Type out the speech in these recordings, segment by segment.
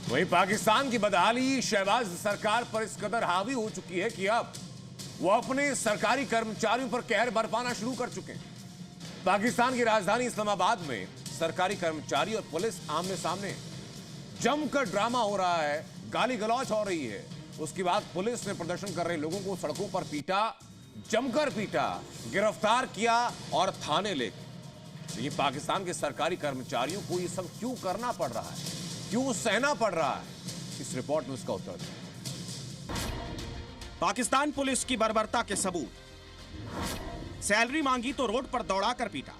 वहीं पाकिस्तान की बदहाली शहबाज सरकार पर इस कदर हावी हो चुकी है कि अब वो अपने सरकारी कर्मचारियों पर कहर बरपाना शुरू कर चुके हैं। पाकिस्तान की राजधानी इस्लामाबाद में सरकारी कर्मचारी और पुलिस आमने सामने जमकर ड्रामा हो रहा है, गाली गलौज हो रही है। उसके बाद पुलिस ने प्रदर्शन कर रहे लोगों को सड़कों पर पीटा, जमकर पीटा, गिरफ्तार किया और थाने ले गए। ये पाकिस्तान के सरकारी कर्मचारियों को ये सब क्यों करना पड़ रहा है, क्यों सहना पड़ रहा है, इस रिपोर्ट में उसका उत्तर दें। पाकिस्तान पुलिस की बर्बरता के सबूत। सैलरी मांगी तो रोड पर दौड़ाकर पीटा।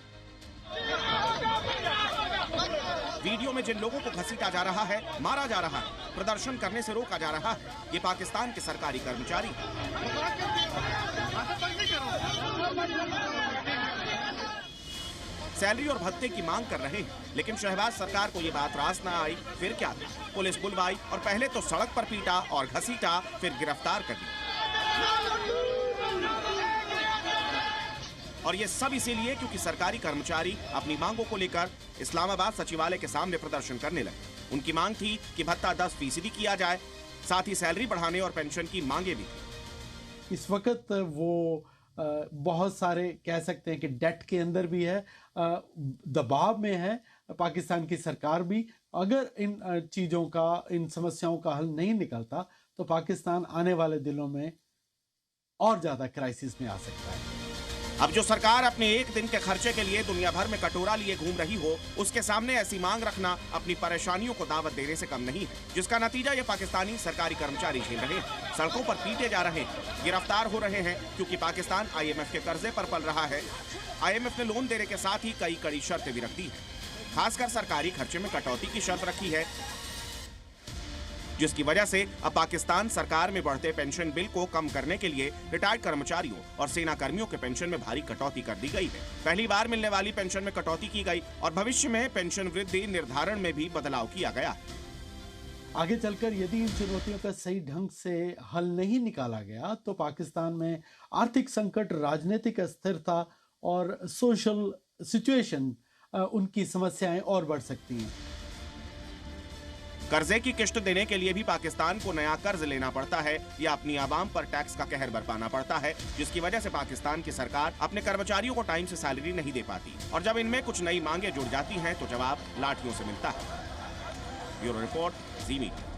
वीडियो में जिन लोगों को घसीटा जा रहा है, मारा जा रहा है, प्रदर्शन करने से रोका जा रहा है, ये पाकिस्तान के सरकारी कर्मचारी। सैलरी और भत्ते की मांग कर रहे हैं, लेकिन शहबाज सरकार को ये बात रास ना आई। फिर क्या था, पुलिस बुलवाई और पहले तो सड़क पर पीटा और घसीटा, फिर गिरफ्तार कर दिया। और ये सब इसीलिए क्योंकि सरकारी कर्मचारी अपनी मांगों को लेकर इस्लामाबाद सचिवालय के सामने प्रदर्शन करने लगे। उनकी मांग थी कि भत्ता 10% किया जाए, साथ ही सैलरी बढ़ाने और पेंशन की मांगे भी थी। इस वक्त वो बहुत सारे कह सकते हैं कि डेट के अंदर भी है, दबाव में है पाकिस्तान की सरकार भी। अगर इन चीज़ों का, इन समस्याओं का हल नहीं निकलता तो पाकिस्तान आने वाले दिनों में और ज़्यादा क्राइसिस में आ सकता है। अब जो सरकार अपने एक दिन के खर्चे के लिए दुनिया भर में कटोरा लिए घूम रही हो, उसके सामने ऐसी मांग रखना अपनी परेशानियों को दावत देने से कम नहीं है, जिसका नतीजा ये पाकिस्तानी सरकारी कर्मचारी झेल रहे हैं। सड़कों पर पीटे जा रहे हैं, गिरफ्तार हो रहे हैं, क्योंकि पाकिस्तान IMF के कर्जे पर पल रहा है। IMF ने लोन देने के साथ ही कई कड़ी शर्तें भी रख दी है, खासकर सरकारी खर्चे में कटौती की शर्त रखी है, जिसकी वजह से अब पाकिस्तान सरकार में बढ़ते पेंशन बिल को कम करने के लिए रिटायर्ड कर्मचारियों और सेना कर्मियों के पेंशन में भारी कटौती कर दी गई है। पहली बार मिलने वाली पेंशन में कटौती की गई और भविष्य में पेंशन वृद्धि निर्धारण में भी बदलाव किया गया। आगे चलकर यदि इन चुनौतियों का सही ढंग से हल नहीं निकाला गया तो पाकिस्तान में आर्थिक संकट, राजनीतिक अस्थिरता और सोशल सिचुएशन, उनकी समस्याएं और बढ़ सकती हैं। कर्जे की किश्त देने के लिए भी पाकिस्तान को नया कर्ज लेना पड़ता है या अपनी आवाम पर टैक्स का कहर बरपाना पड़ता है, जिसकी वजह से पाकिस्तान की सरकार अपने कर्मचारियों को टाइम से सैलरी नहीं दे पाती और जब इनमें कुछ नई मांगे जुड़ जाती हैं तो जवाब लाठियों से मिलता है। ब्यूरो रिपोर्ट, जी मीडिया।